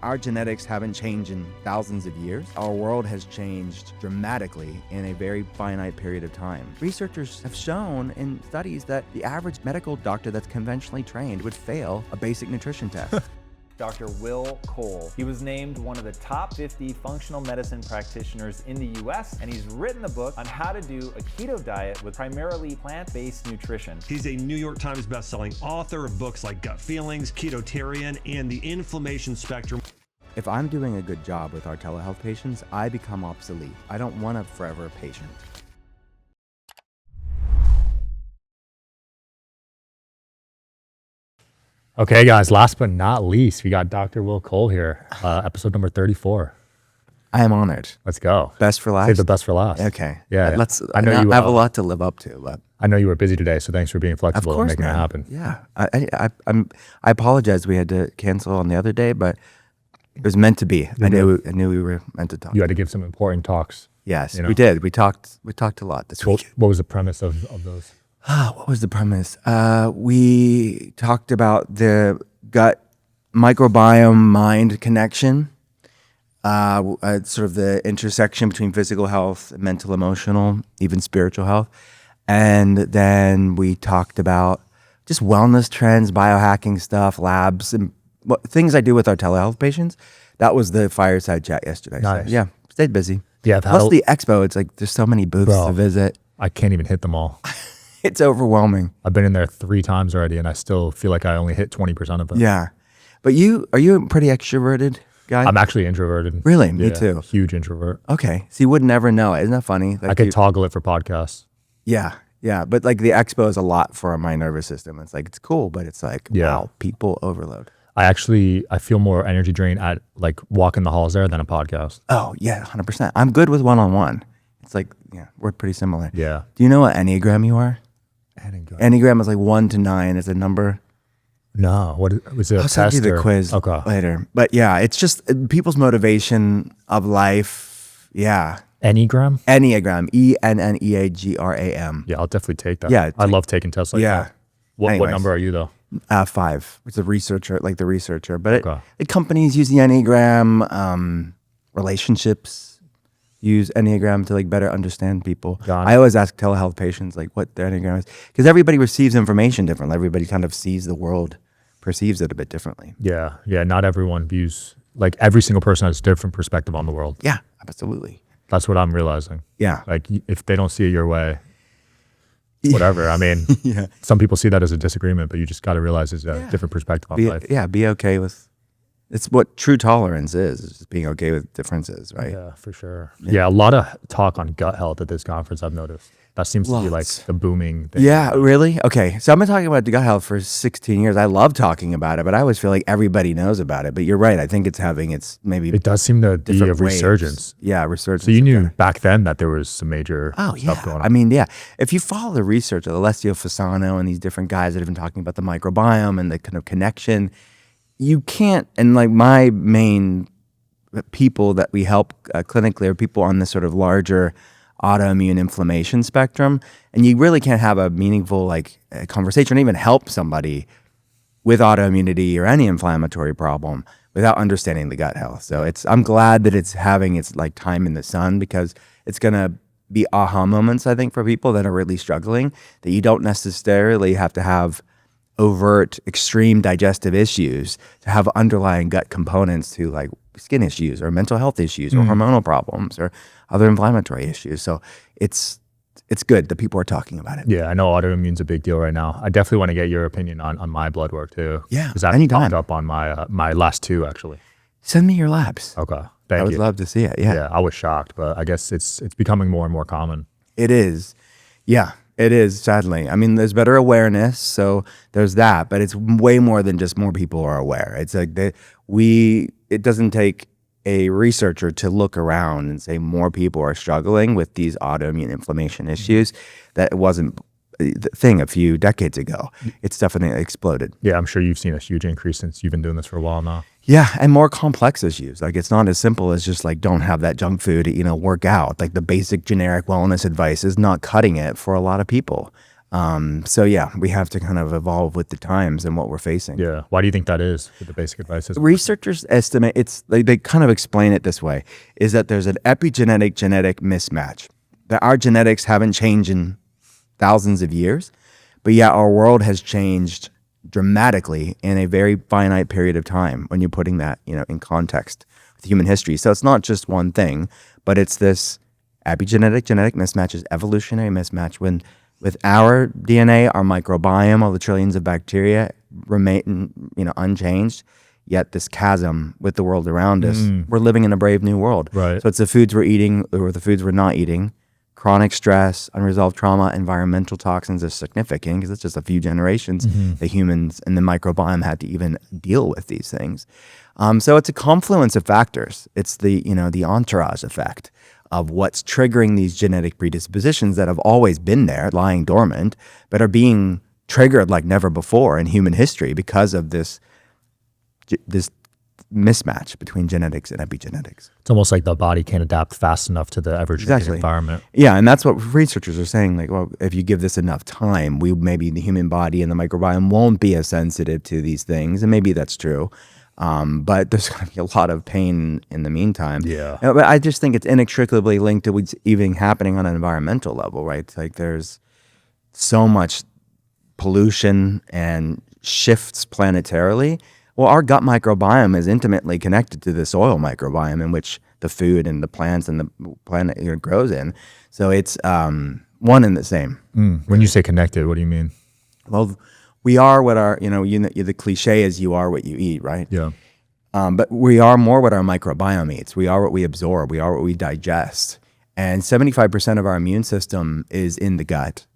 our genetics haven't changed in thousands of years. Our world has changed dramatically in a very finite period of time. Researchers have shown in studies that the average medical doctor that's conventionally trained would fail a basic nutrition test. Dr. Will Cole. He was named one of the top 50 functional medicine practitioners in the US, and he's written a book on how to do a keto diet with primarily plant-based nutrition. He's a New York Times bestselling author of books like Gut Feelings, Ketotarian, and The Inflammation Spectrum. If I'm doing a good job with our telehealth patients, I become obsolete. I don't want a forever patient. Okay, guys, last but not least, we got Dr. Will Cole here, episode number 34. I am honored. Let's go. Best for last? Save the best for last. Okay. Yeah. I know you have a lot to live up to, but I know you were busy today, so thanks for being flexible and making it happen. Yeah. I apologize we had to cancel on the other day, but it was meant to be. I knew we were meant to talk. You had to give some important talks. Yes, we did. We talked a lot this week. What was the premise of those? What was the premise? We talked about the gut microbiome mind connection, sort of the intersection between physical health, mental, emotional, even spiritual health. And then we talked about just wellness trends, biohacking stuff, labs, and things I do with our telehealth patients. That was the fireside chat yesterday. Nice. So, yeah, stayed busy. Yeah. Plus the expo, it's like there's so many booths to visit. I can't even hit them all. It's overwhelming. I've been in there 3 times already, and I still feel like I only hit 20% of it. Yeah. But are you a pretty extroverted guy? I'm actually introverted. Really? Yeah, Me too. Huge introvert. Okay. So you would never know it. Isn't that funny? Like I could toggle it for podcasts. Yeah. Yeah. But like the expo is a lot for my nervous system. It's like, it's cool, but it's like, wow, people overload. I feel more energy drain at like walking the halls there than a podcast. Oh, yeah, 100%. I'm good with one-on-one. It's like, yeah, we're pretty similar. Yeah. Do you know what Enneagram you are? Enneagram is like 1 to 9 is a number. No, what was it? I'll send you the quiz later. But yeah, it's just people's motivation of life. Yeah. Enneagram? Enneagram. ENNEAGRAM. Yeah, I'll definitely take that. Yeah. I love taking tests like that. What number are you though? 5. It's a researcher, like the researcher. But the companies use the Enneagram, relationships use Enneagram to like better understand people. I always ask telehealth patients like what their Enneagram is, because everybody receives information differently. Everybody kind of sees the world, perceives it a bit differently. Yeah. Yeah. Not everyone views, like every single person has a different perspective on the world. Yeah, absolutely. That's what I'm realizing. Yeah. Like if they don't see it your way, whatever. I mean, some people see that as a disagreement, but you just got to realize there's a different perspective on life. Yeah. Be okay with, it's what true tolerance is just being okay with differences, right? Yeah, for sure. Yeah, a lot of talk on gut health at this conference, I've noticed. That seems to be like the booming thing. Yeah, really? Okay, so I've been talking about gut health for 16 years. I love talking about it, but I always feel like everybody knows about it. But you're right. I think it's having it does seem to be a resurgence. Yeah, resurgence. So you knew back then that there was some major stuff going on. I mean, yeah. If you follow the research of Alessio Fasano and these different guys that have been talking about the microbiome and the kind of connection, you can't, and like my main people that we help clinically are people on this sort of larger autoimmune inflammation spectrum, and you really can't have a meaningful like conversation or even help somebody with autoimmunity or any inflammatory problem without understanding the gut health. So I'm glad that it's having its like time in the sun, because it's gonna be aha moments, I think, for people that are really struggling, that you don't necessarily have to have overt extreme digestive issues to have underlying gut components to like skin issues or mental health issues or hormonal problems or other inflammatory issues. So it's good that people are talking about it. Yeah, I know autoimmune's a big deal right now. I definitely want to get your opinion on my blood work too. Yeah, because that popped up on my last 2 actually. Send me your labs. Okay, thank you. I would love to see it. Yeah, I was shocked, but I guess it's becoming more and more common. It is. Yeah. It is, sadly. I mean, there's better awareness, so there's that, but it's way more than just more people are aware. It's like it doesn't take a researcher to look around and say more people are struggling with these autoimmune inflammation issues. That wasn't the thing a few decades ago. It's definitely exploded. Yeah, I'm sure you've seen a huge increase since you've been doing this for a while now. Yeah, and more complex issues. Like, it's not as simple as just like, don't have that junk food, work out. Like the basic generic wellness advice is not cutting it for a lot of people. So yeah, we have to kind of evolve with the times and what we're facing. Yeah. Why do you think that is? With the basic advice is Researchers estimate they kind of explain it this way, is that there's an epigenetic genetic mismatch, that our genetics haven't changed in thousands of years, but yet our world has changed dramatically in a very finite period of time when you're putting that, in context with human history. So it's not just one thing, but it's this epigenetic genetic mismatch, is evolutionary mismatch when with our DNA, our microbiome, all the trillions of bacteria remain, unchanged. Yet this chasm with the world around us, we're living in a brave new world. Right. So it's the foods we're eating or the foods we're not eating. Chronic stress, unresolved trauma, environmental toxins are significant because it's just a few generations that humans and the microbiome had to even deal with these things. So it's a confluence of factors. It's the entourage effect of what's triggering these genetic predispositions that have always been there, lying dormant, but are being triggered like never before in human history because of this mismatch between genetics and epigenetics. It's almost like the body can't adapt fast enough to the ever-changing environment. Yeah, and that's what researchers are saying. Like, well, if you give this enough time, maybe the human body and the microbiome won't be as sensitive to these things, and maybe that's true. But there's going to be a lot of pain in the meantime. Yeah. But I just think it's inextricably linked to what's even happening on an environmental level, right? It's like there's so much pollution and shifts planetarily. Well, our gut microbiome is intimately connected to the soil microbiome in which the food and the plants and the planet grows in. So it's one and the same. When you say connected, what do you mean? Well, we are what our, the cliche is you are what you eat, right? Yeah. But we are more what our microbiome eats. We are what we absorb. We are what we digest. And 75% of our immune system is in the gut.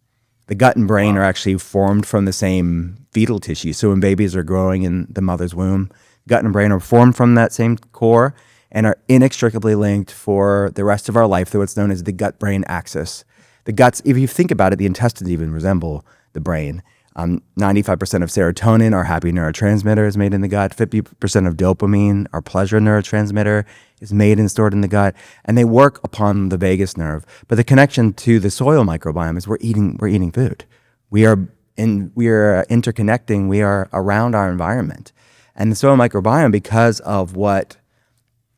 The gut and brain are actually formed from the same fetal tissue. So when babies are growing in the mother's womb, gut and brain are formed from that same core and are inextricably linked for the rest of our life through what's known as the gut-brain axis. The guts, if you think about it, the intestines even resemble the brain. 95% of serotonin, our happy neurotransmitter, is made in the gut. 50% of dopamine, our pleasure neurotransmitter, is made and stored in the gut. And they work upon the vagus nerve. But the connection to the soil microbiome is we're eating food. We are interconnecting. We are around our environment. And the soil microbiome, because of what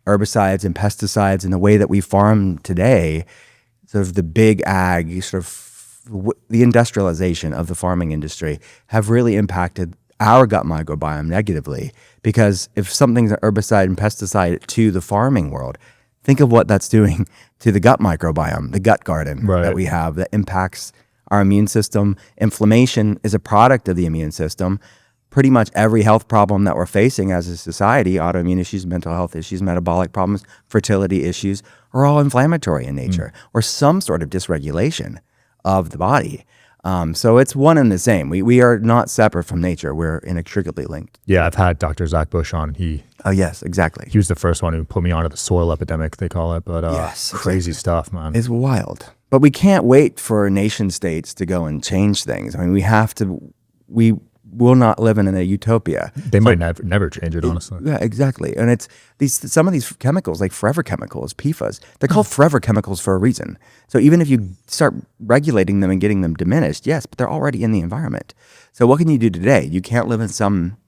herbicides and pesticides and the way that we farm today, sort of the big ag, sort of the industrialization of the farming industry have really impacted our gut microbiome negatively, because if something's an herbicide and pesticide to the farming world, think of what that's doing to the gut microbiome, the gut garden that we have that impacts our immune system. Inflammation is a product of the immune system. Pretty much every health problem that we're facing as a society, autoimmune issues, mental health issues, metabolic problems, fertility issues, are all inflammatory in nature or some sort of dysregulation of the body. So it's one and the same. We are not separate from nature. We're inextricably linked. Yeah, I've had Dr. Zach Bush on. Oh, yes, exactly. He was the first one who put me onto the soil epidemic, they call it. But yes, crazy stuff, man. It's wild. But we can't wait for nation states to go and change things. I mean, we will not live in a utopia. They might never change it, honestly. Yeah, exactly. And it's some of these chemicals, like forever chemicals, PFAS, they're called forever chemicals for a reason. So even if you start regulating them and getting them diminished, yes, but they're already in the environment. So what can you do today? You can't live in some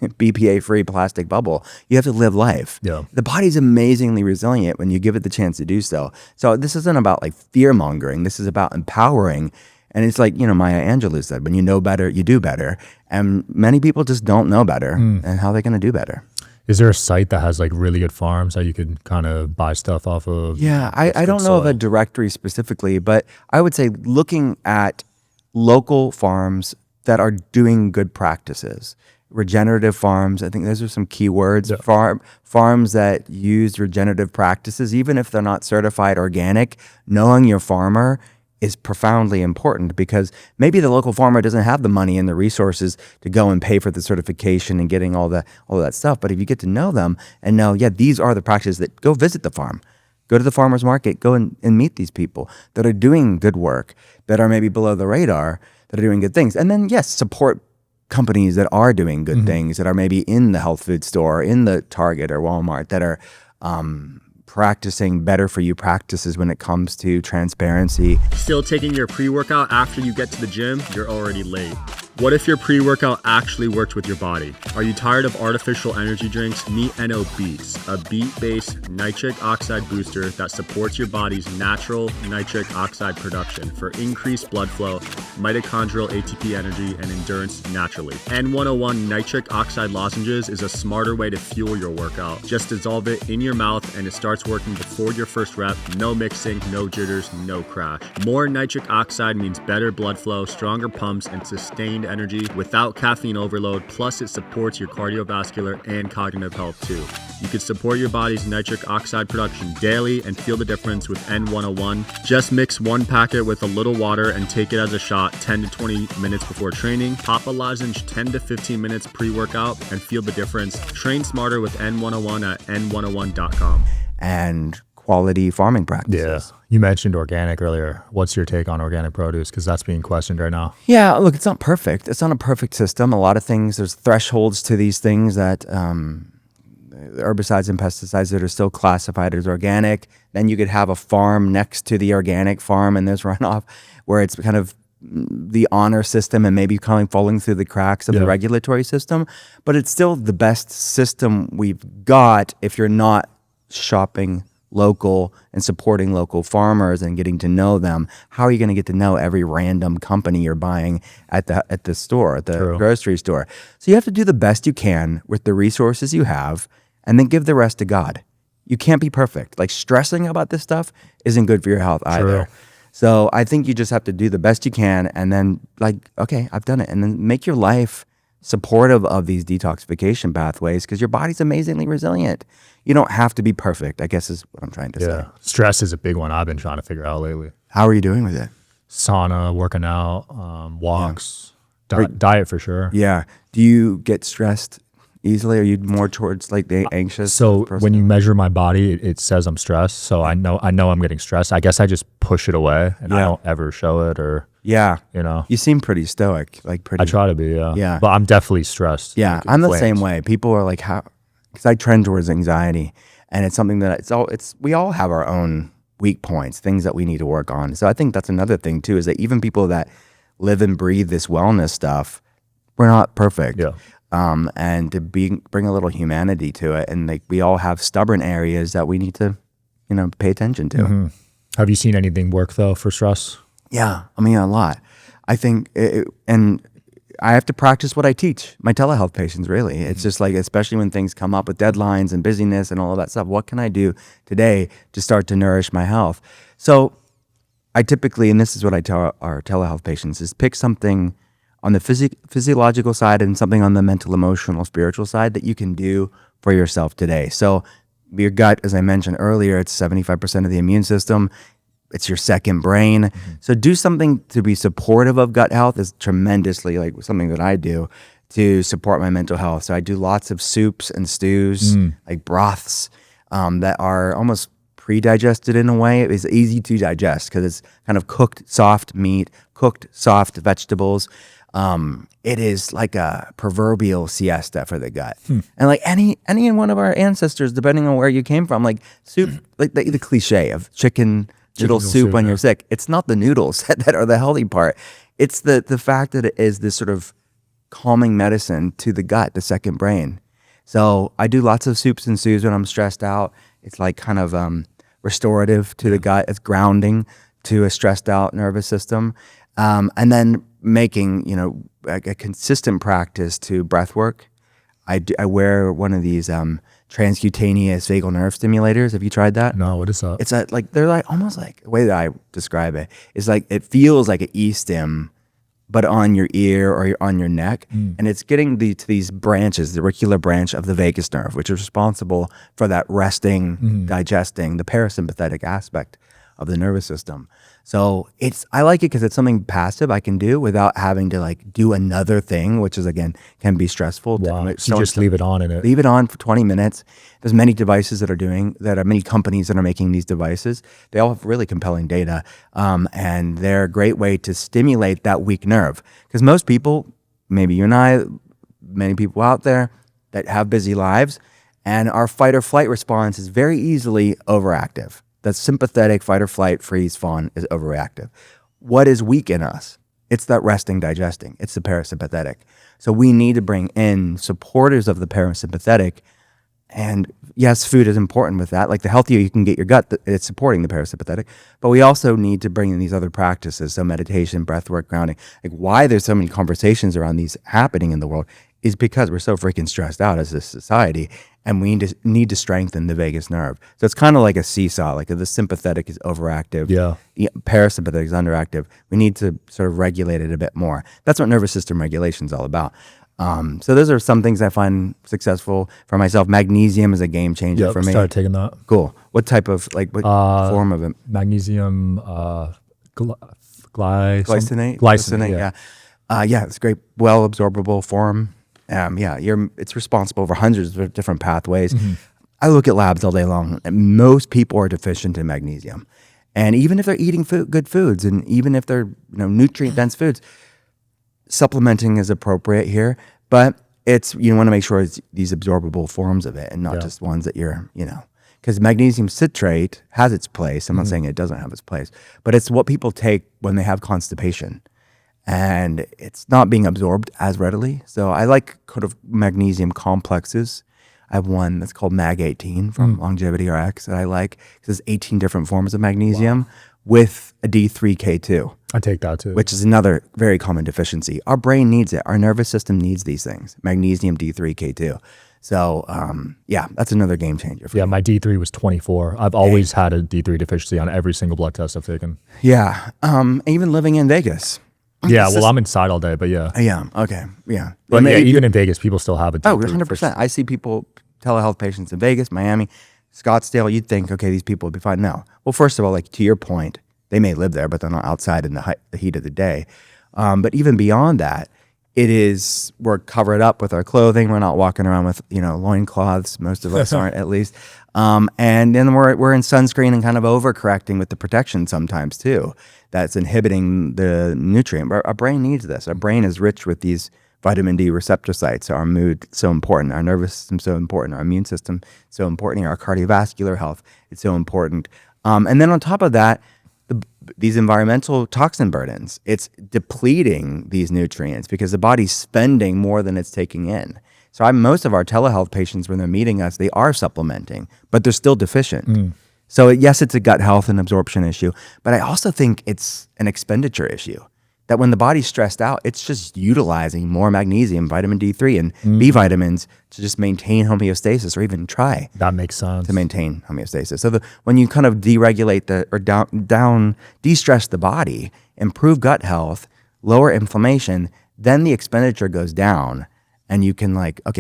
BPA-free plastic bubble. You have to live life. Yeah. The body's amazingly resilient when you give it the chance to do so. So this isn't about like fear-mongering. This is about empowering. And it's like, Maya Angelou said, when you know better, you do better. And many people just don't know better. And how are they going to do better? Is there a site that has like really good farms that you could kind of buy stuff off of? Yeah, I don't know of a directory specifically, but I would say looking at local farms that are doing good practices. Regenerative farms, I think those are some key words. Yeah. Farms that use regenerative practices, even if they're not certified organic, knowing your farmer is profoundly important, because maybe the local farmer doesn't have the money and the resources to go and pay for the certification and getting all that stuff. But if you get to know them and know, these are the practices, that go visit the farm, go to the farmer's market, go and meet these people that are doing good work, that are maybe below the radar, that are doing good things. And then, yes, support companies that are doing good things, that are maybe in the health food store, in the Target or Walmart, that are practicing better for you practices when it comes to transparency. Still taking your pre-workout after you get to the gym, you're already late. What if your pre-workout actually worked with your body? Are you tired of artificial energy drinks? Meet NO Beats, a beet-based nitric oxide booster that supports your body's natural nitric oxide production for increased blood flow, mitochondrial ATP energy, and endurance naturally. N101 nitric oxide lozenges is a smarter way to fuel your workout. Just dissolve it in your mouth and it starts working before your first rep. No mixing, no jitters, no crash. More nitric oxide means better blood flow, stronger pumps, and sustained energy without caffeine overload. Plus, it supports your cardiovascular and cognitive health too. You can support your body's nitric oxide production daily and feel the difference with N101. Just mix one packet with a little water and take it as a shot 10 to 20 minutes before training. Pop a lozenge 10 to 15 minutes pre-workout and feel the difference. Train smarter with N101 at N101.com. And quality farming practices. Yeah. You mentioned organic earlier. What's your take on organic produce? Because that's being questioned right now. Yeah, look, it's not perfect. It's not a perfect system. A lot of things, there's thresholds to these things that herbicides and pesticides that are still classified as organic. Then you could have a farm next to the organic farm and there's runoff where it's kind of the honor system and maybe kind of falling through the cracks of the regulatory system. But it's still the best system we've got if you're not shopping local and supporting local farmers and getting to know them. How are you going to get to know every random company you're buying at the store, at the grocery store? So you have to do the best you can with the resources you have and then give the rest to God. You can't be perfect. Like stressing about this stuff isn't good for your health either. So I think you just have to do the best you can and then like, okay, I've done it. And then make your life supportive of these detoxification pathways because your body's amazingly resilient. You don't have to be perfect, I guess is what I'm trying to say. Stress is a big one I've been trying to figure out lately. How are you doing with it? Sauna, working out, walks, diet for sure. Yeah. Do you get stressed easily? Are you more towards like the anxious? So when you measure my body, it says I'm stressed. So I know I'm getting stressed. I guess I just push it away and I don't ever show it or, you know. You seem pretty stoic, like pretty. I try to be, Yeah. But I'm definitely stressed. Yeah, like I'm the flames. same way. People are like, how, because I trend towards anxiety and it's something that we all have our own weak points, things that we need to work on. So I think that's another thing too, is that even people that live and breathe this wellness stuff, we're not perfect. Yeah. And to bring a little humanity to it. And like we all have stubborn areas that we need to, pay attention to. Mm-hmm. Have you seen anything work though for stress? Yeah. I mean, a lot. I think, and I have to practice what I teach my telehealth patients, really. It's just like, especially when things come up with deadlines and busyness and all of that stuff, what can I do today to start to nourish my health? So I typically, and this is what I tell our telehealth patients, is pick something on the physiological side and something on the mental, emotional, spiritual side that you can do for yourself today. So your gut, as I mentioned earlier, it's 75% of the immune system. It's your second brain. So do something to be supportive of gut health is tremendously like something that I do to support my mental health. So I do lots of soups and stews, like broths that are almost pre-digested in a way. It's easy to digest because it's kind of cooked soft meat, cooked soft vegetables. It is like a proverbial siesta for the gut. And like any one of our ancestors, depending on where you came from, like soup, like the cliche of chicken noodle soup when you're sick. It's not the noodles that are the healthy part. It's the fact that it is this sort of calming medicine to the gut, the second brain. So I do lots of soups and stews when I'm stressed out. It's like kind of restorative to the gut. It's grounding to a stressed out nervous system. And then making, a consistent practice to breath work. I wear one of these transcutaneous vagal nerve stimulators. Have you tried that? No, what is that? It's they're like almost like the way that I describe it is like it feels like an e-stim, but on your ear or on your neck, and it's getting to these branches, the auricular branch of the vagus nerve, which is responsible for that resting, digesting, the parasympathetic aspect of the nervous system. So I like it because it's something passive I can do without having to like do another thing, which is again can be stressful. Wow. So you just leave it on in it. Leave it on for 20 minutes. There's many devices that are many companies that are making these devices. They all have really compelling data, and they're a great way to stimulate that weak nerve. Because most people, maybe you and I, many people out there that have busy lives, And our fight or flight response is very easily overactive. The sympathetic fight or flight, freeze, fawn is overreactive. What is weak in us? It's that resting, digesting. It's the parasympathetic. So we need to bring in supporters of the parasympathetic. And yes, food is important with that. Like the healthier you can get your gut, it's supporting the parasympathetic. But we also need to bring in these other practices. So meditation, breath work, grounding. Like why there's so many conversations around these happening in the world is because we're so freaking stressed out as a society. And we need to strengthen the vagus nerve. So it's kind of like a seesaw. Like the sympathetic is overactive. Yeah. The parasympathetic is underactive. We need to sort of regulate it a bit more. That's what nervous system regulation is all about. So those are some things I find successful for myself. Magnesium is a game changer for me. Started taking that. Cool. What type of, like, what form of it? Magnesium, Glycinate? Glycinate, yeah. Yeah, it's great, well absorbable form. It's responsible for hundreds of different pathways. Mm-hmm. I look at labs all day long, and most people are deficient in magnesium. And even if they're eating good foods, and even if they're nutrient dense foods, supplementing is appropriate here. But you want to make sure it's these absorbable forms of it, and not just ones that because magnesium citrate has its place. I'm not saying it doesn't have its place, but it's what people take when they have constipation. And it's not being absorbed as readily. So I like kind of magnesium complexes. I have one that's called Mag 18 from Longevity RX that I like. There's 18 different forms of magnesium with a D3K2. I take that too. Which is another very common deficiency. Our brain needs it. Our nervous system needs these things. Magnesium D3K2. So that's another game changer for me. My D3 was 24. I've always had a D3 deficiency on every single blood test I've taken. Yeah. Even living in Vegas. Yeah, I'm inside all day, but yeah. Yeah, okay, yeah. But even in Vegas, people still have a D3. 100%. I see people, telehealth patients in Vegas, Miami, Scottsdale, you'd think, okay, these people would be fine. No. Well, first of all, like to your point, they may live there, but they're not outside in the heat of the day. But even beyond that, we're covered up with our clothing. We're not walking around with, loincloths. Most of us aren't, at least. And then we're in sunscreen and kind of overcorrecting with the protection sometimes too. That's inhibiting the nutrient. Our brain needs this. Our brain is rich with these vitamin D receptor sites. Our mood so important. Our nervous system so important. Our immune system so important. Our cardiovascular health is so important. And then on top of that, these environmental toxin burdens, it's depleting these nutrients because the body's spending more than it's taking in. So most of our telehealth patients, when they're meeting us, they are supplementing, but they're still deficient. So yes, it's a gut health and absorption issue, but I also think it's an expenditure issue. That when the body's stressed out, it's just utilizing more magnesium, vitamin D3, and B vitamins to just maintain homeostasis, or even try that makes sense to maintain homeostasis. So when you kind of deregulate de-stress the body, improve gut health, lower inflammation, then the expenditure goes down. And you can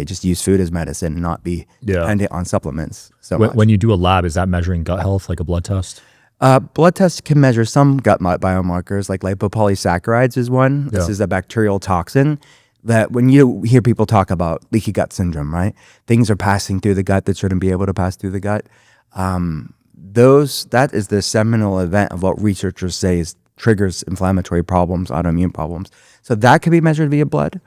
just use food as medicine and not be dependent on supplements so much. When you do a lab, is that measuring gut health, like a blood test? Blood tests can measure some gut biomarkers, like lipopolysaccharides is one. This is a bacterial toxin that when you hear people talk about leaky gut syndrome, right? Things are passing through the gut that shouldn't be able to pass through the gut. That is the seminal event of what researchers say triggers inflammatory problems, autoimmune problems. So that can be measured via blood.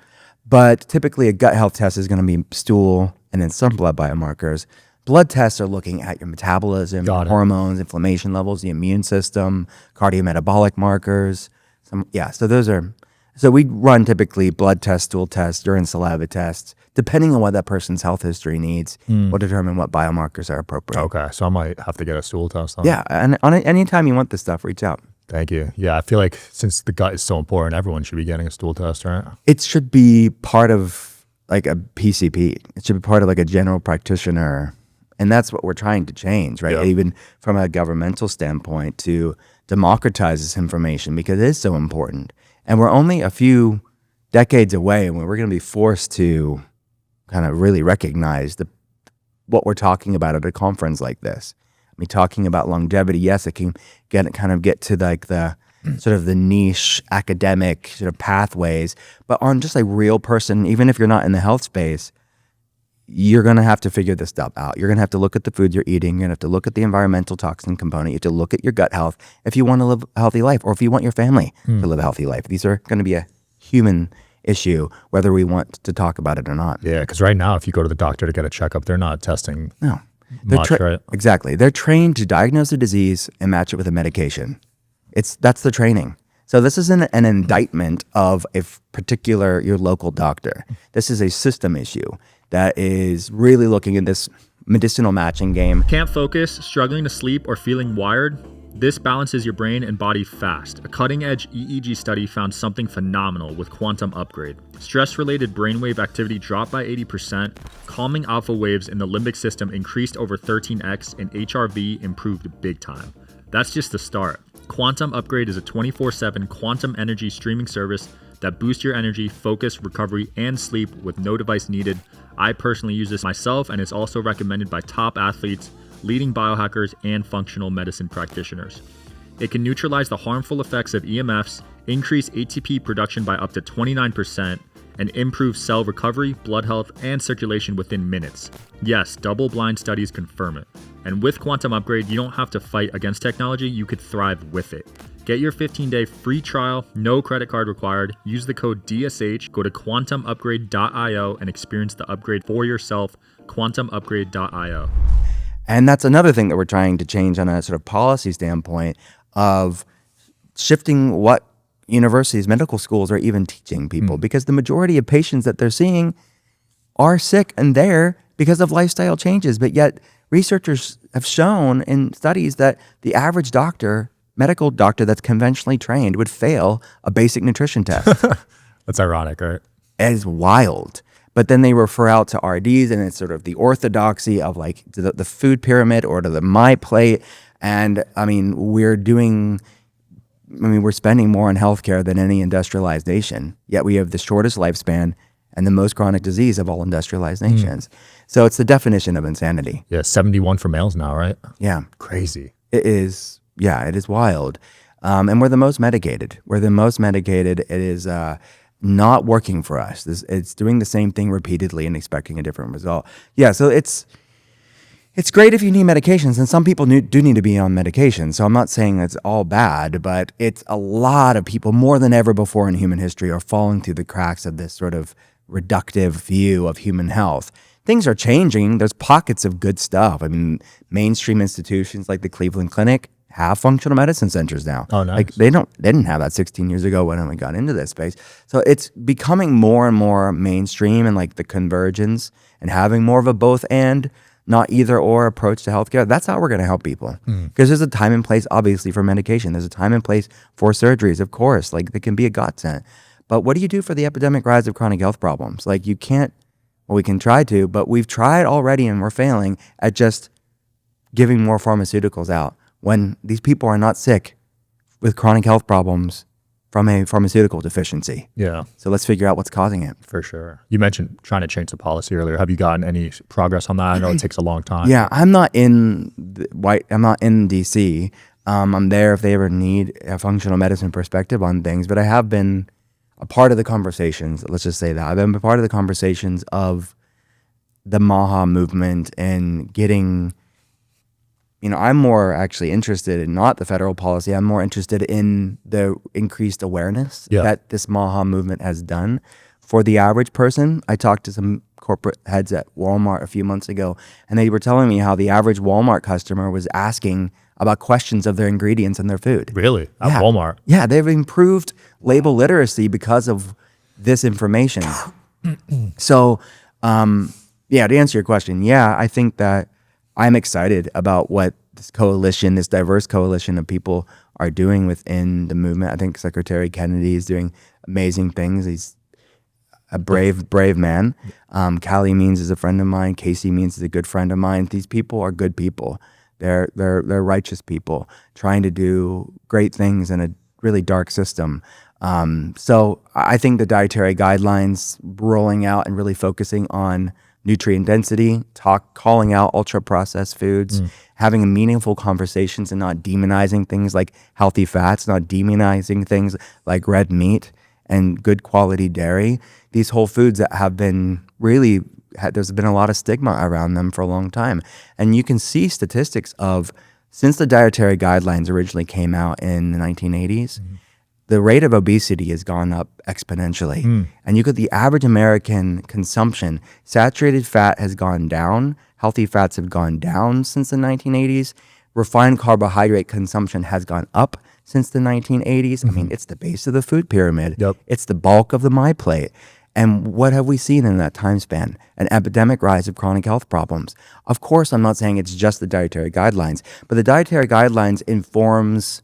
But typically a gut health test is going to be stool and then some blood biomarkers. Blood tests are looking at your metabolism, hormones, inflammation levels, the immune system, cardiometabolic markers. So we run typically blood tests, stool tests, urine saliva tests. Depending on what that person's health history needs, will determine what biomarkers are appropriate. Okay, so I might have to get a stool test on. Yeah, and anytime you want this stuff, reach out. Thank you. Yeah, I feel like since the gut is so important, everyone should be getting a stool test, right? It should be part of like a PCP. It should be part of like a general practitioner. And that's what we're trying to change, right? Yeah. Even from a governmental standpoint, to democratize this information, because it is so important. And we're only a few decades away when we're going to be forced to kind of really recognize what we're talking about at a conference like this. I mean, talking about longevity, yes, it can get to like the sort of the niche academic sort of pathways, but on just like real person, even if you're not in the health space, you're going to have to figure this stuff out. You're going to have to look at the food you're eating. You're going to have to look at the environmental toxin component. You have to look at your gut health if you want to live a healthy life, or if you want your family to live a healthy life. These are going to be a human issue, whether we want to talk about it or not. Yeah, because right now, if you go to the doctor to get a checkup, they're not testing No. much, right? Exactly. They're trained to diagnose a disease and match it with a medication. That's the training. So this isn't an indictment of your local doctor. This is a system issue that is really looking at this medicinal matching game. Can't focus, struggling to sleep, or feeling wired? This balances your brain and body fast. A cutting-edge EEG study found something phenomenal with Quantum Upgrade. Stress-related brainwave activity dropped by 80%, calming alpha waves in the limbic system increased over 13x, and HRV improved big time. That's just the start. Quantum Upgrade is a 24/7 quantum energy streaming service that boosts your energy, focus, recovery, and sleep with no device needed. I personally use this myself, and it's also recommended by top athletes, leading biohackers, and functional medicine practitioners. It can neutralize the harmful effects of EMFs, increase ATP production by up to 29%, and improve cell recovery, blood health, and circulation within minutes. Yes, double-blind studies confirm it. And with Quantum Upgrade, you don't have to fight against technology, you could thrive with it. Get your 15-day free trial, no credit card required. Use the code DSH, go to quantumupgrade.io and experience the upgrade for yourself, quantumupgrade.io. And that's another thing that we're trying to change on a sort of policy standpoint of shifting what universities, medical schools are even teaching people, because the majority of patients that they're seeing are sick and there because of lifestyle changes. But yet researchers have shown in studies that the average medical doctor that's conventionally trained would fail a basic nutrition test. That's ironic, right? It's wild. But then they refer out to RDs, and it's sort of the orthodoxy of like the food pyramid or to the my plate. And I mean, we're spending more on healthcare than any industrialized nation, yet we have the shortest lifespan and the most chronic disease of all industrialized nations. So it's the definition of insanity. Yeah, 71 for males now, right? Yeah. Crazy. It is. Yeah, it is wild. And we're the most medicated. It is not working for us. It's doing the same thing repeatedly and expecting a different result. Yeah, so it's great if you need medications, and some people do need to be on medication. So I'm not saying it's all bad, but it's a lot of people, more than ever before in human history, are falling through the cracks of this sort of reductive view of human health. Things are changing. There's pockets of good stuff. I mean, mainstream institutions like the Cleveland Clinic have functional medicine centers now. Oh, nice. Like they didn't have that 16 years ago when we got into this space. So it's becoming more and more mainstream, and like the convergence and having more of a both and, not either or approach to healthcare. That's how we're going to help people. Because there's a time and place, obviously, for medication. There's a time and place for surgeries, of course. Like, they can be a godsend. But what do you do for the epidemic rise of chronic health problems? Like, you can't, well, we can try to, but we've tried already and we're failing at just giving more pharmaceuticals out when these people are not sick with chronic health problems from a pharmaceutical deficiency. Yeah. So let's figure out what's causing it. For sure. You mentioned trying to change the policy earlier. Have you gotten any progress on that? I know it takes a long time. Yeah, I'm not in DC. I'm there if they ever need a functional medicine perspective on things, but I have been a part of the conversations. Let's just say that I've been a part of the conversations of the MAHA movement and getting, I'm more actually interested in not the federal policy. I'm more interested in the increased awareness that this MAHA movement has done for the average person. I talked to some corporate heads at Walmart a few months ago, and they were telling me how the average Walmart customer was asking about questions of their ingredients in their food. Really? At Walmart? Yeah, they've improved label literacy because of this information. So, to answer your question, I think that I'm excited about what this coalition, this diverse coalition of people are doing within the movement. I think Secretary Kennedy is doing amazing things. He's a brave man. Callie Means is a friend of mine. Casey Means is a good friend of mine. These people are good people. They're righteous people trying to do great things in a really dark system. So I think the dietary guidelines rolling out and really focusing on nutrient density, calling out ultra-processed foods, having meaningful conversations and not demonizing things like healthy fats, not demonizing things like red meat and good quality dairy. These whole foods that have been really, there's been a lot of stigma around them for a long time. And you can see statistics of, since the dietary guidelines originally came out in the 1980s, the rate of obesity has gone up exponentially. And you look at the average American consumption, saturated fat has gone down, healthy fats have gone down since the 1980s, refined carbohydrate consumption has gone up since the 1980s. I mean, it's the base of the food pyramid. Yep. It's the bulk of the My Plate. And what have we seen in that time span? An epidemic rise of chronic health problems. Of course, I'm not saying it's just the dietary guidelines, but the dietary guidelines informs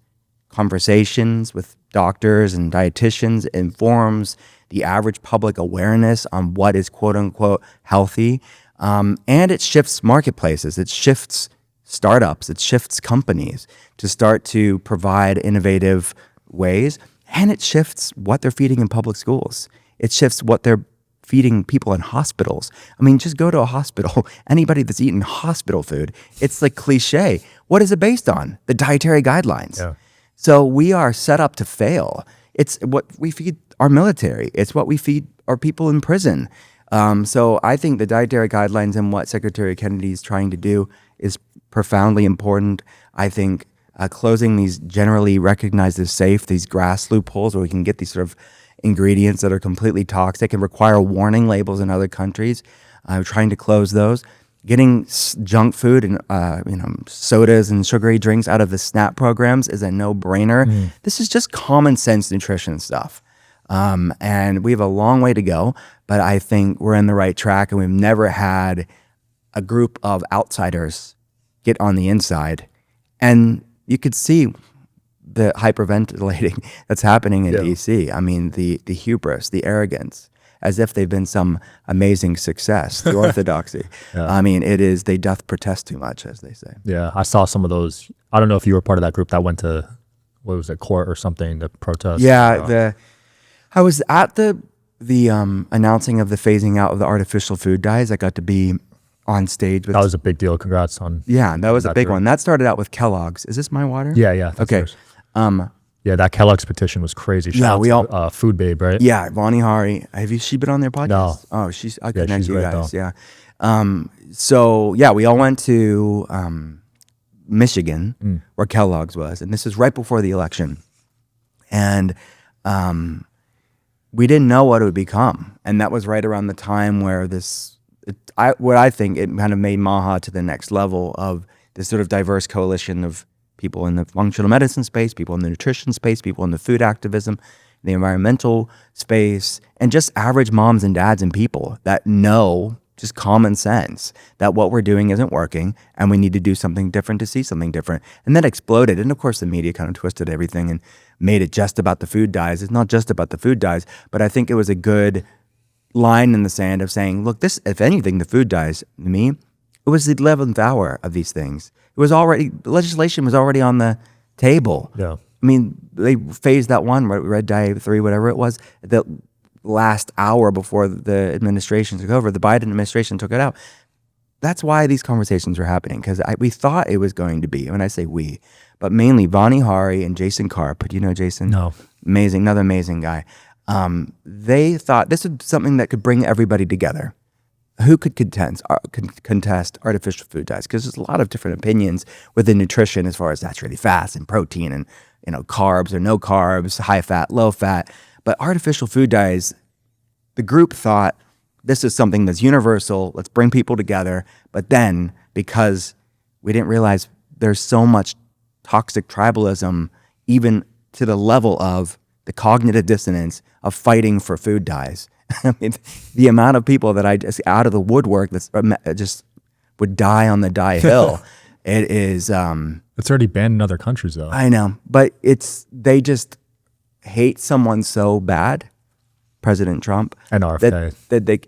conversations with doctors and dietitians, informs the average public awareness on what is quote unquote healthy. And it shifts marketplaces. It shifts startups. It shifts companies to start to provide innovative ways. And it shifts what they're feeding in public schools. It shifts what they're feeding people in hospitals. I mean, just go to a hospital. Anybody that's eaten hospital food, it's like cliche. What is it based on? The dietary guidelines. Yeah. So we are set up to fail. It's what we feed our military. It's what we feed our people in prison. So I think the dietary guidelines and what Secretary Kennedy is trying to do is profoundly important. I think closing these generally recognized as safe, these GRAS loopholes where we can get these sort of ingredients that are completely toxic and require warning labels in other countries, trying to close those. Getting junk food and sodas and sugary drinks out of the SNAP programs is a no-brainer. This is just common sense nutrition stuff. And we have a long way to go, but I think we're in the right track, and we've never had a group of outsiders get on the inside. And you could see the hyperventilating that's happening in DC. I mean, the hubris, the arrogance, as if they've been some amazing success, the orthodoxy. I mean, it is, they doth protest too much, as they say. Yeah, I saw some of those. I don't know if you were part of that group that went to, what was it, court or something to protest. Yeah, I was at the announcing of the phasing out of the artificial food dyes. I got to be on stage with. That was a big deal. Congrats on. Yeah, that was a big group. one. That started out with Kellogg's. Is this my water? Yeah, that's Okay. yours. Yeah, that Kellogg's petition was crazy. Shout we out to, all- Food Babe, right? Yeah, Vani Hari. Have you? She been on their podcast? No. Oh, I connect she's you great, guys. though. Yeah. So yeah, we all went to Michigan, where Kellogg's was, and this is right before the election, and we didn't know what it would become, and that was right around the time where what I think it kind of made MAHA to the next level of this sort of diverse coalition of people in the functional medicine space, people in the nutrition space, people in the food activism, the environmental space, and just average moms and dads and people that know, just common sense, that what we're doing isn't working and we need to do something different to see something different. And that exploded. And of course, the media kind of twisted everything and made it just about the food dyes. It's not just about the food dyes, but I think it was a good line in the sand of saying, look, this, if anything, the food dyes, to me, it was the 11th hour of these things. It was already, legislation was already on the table. Yeah. I mean, they phased that one, Red Dye 3, whatever it was, the last hour before the administration took over. The Biden administration took it out. That's why these conversations were happening, because we thought it was going to be, when I say we, but mainly Vani Hari and Jason Karp. Do you know Jason? No. Amazing, another amazing guy. They thought this was something that could bring everybody together. Who could contest artificial food dyes? Because there's a lot of different opinions within nutrition as far as saturated fats and protein and carbs or no carbs, high fat, low fat. But artificial food dyes, the group thought this is something that's universal. Let's bring people together. But then, because we didn't realize there's so much toxic tribalism, even to the level of the cognitive dissonance of fighting for food dyes. I mean, the amount of people that I just out of the woodwork that's just would die on the dye hill. It is. It's already banned in other countries, though. I know, but they just hate someone so bad, President Trump And RFK.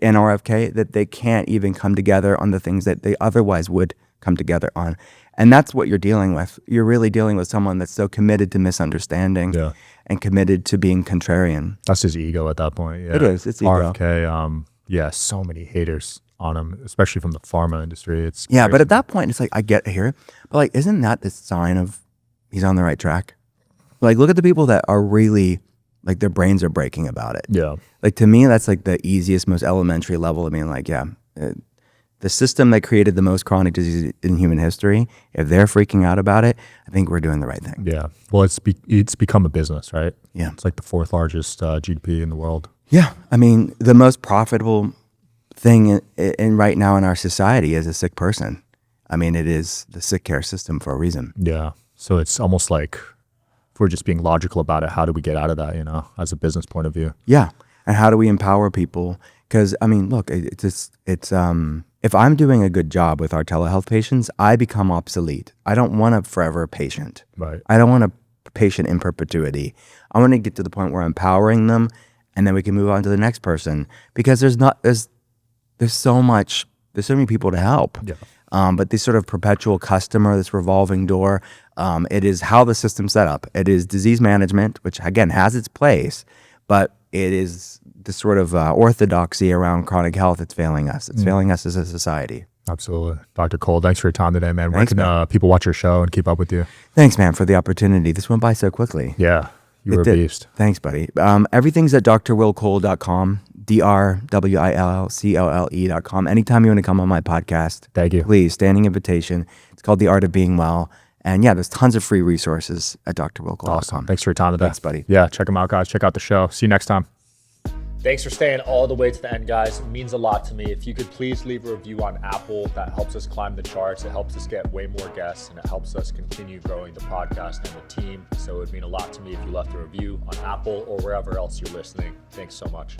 and RFK, that they can't even come together on the things that they otherwise would come together on. And that's what you're dealing with. You're really dealing with someone that's so committed to misunderstanding. Yeah. And committed to being contrarian. That's his ego at that point. Yeah. It is. It's ego. RFK, yeah, so many haters on him, especially from the pharma industry. It's Yeah, crazy. but at that point, it's like, I get here. But like, isn't that the sign of he's on the right track? Like, look at the people that are really, like, their brains are breaking about it. Yeah. Like, to me, that's like the easiest, most elementary level of being like, yeah, the system that created the most chronic disease in human history, if they're freaking out about it, I think we're doing the right thing. Yeah. Well, it's become a business, right? Yeah. It's like the fourth largest GDP in the world. Yeah. I mean, the most profitable thing in right now in our society is a sick person. I mean, it is the sick care system for a reason. Yeah. So it's almost like if we're just being logical about it, how do we get out of that, as a business point of view? Yeah. And how do we empower people? Because, I mean, look, if I'm doing a good job with our telehealth patients, I become obsolete. I don't want a forever patient. Right. I don't want a patient in perpetuity. I want to get to the point where I'm empowering them, and then we can move on to the next person. Because there's so many people to help. Yeah. But this sort of perpetual customer, this revolving door, it is how the system's set up. It is disease management, which again has its place, but it is the sort of orthodoxy around chronic health that's failing us. It's failing us as a society. Absolutely. Dr. Cole, thanks for your time today, man. Thanks, Where can people watch your show and keep up with you? Thanks, man, for the opportunity. This went by so quickly. Yeah, you were a beast. Thanks, buddy. Everything's at drwillcole.com, drwillcole.com. Anytime you want to come on my podcast, thank you. Please, standing invitation. It's called The Art of Being Well. And yeah, there's tons of free resources at drwillcole.com. Awesome. Thanks for your time today. Thanks, buddy. Yeah, check them out, guys. Check out the show. See you next time. Thanks for staying all the way to the end, guys. It means a lot to me. If you could please leave a review on Apple, that helps us climb the charts. It helps us get way more guests, and it helps us continue growing the podcast and the team. So it would mean a lot to me if you left a review on Apple or wherever else you're listening. Thanks so much.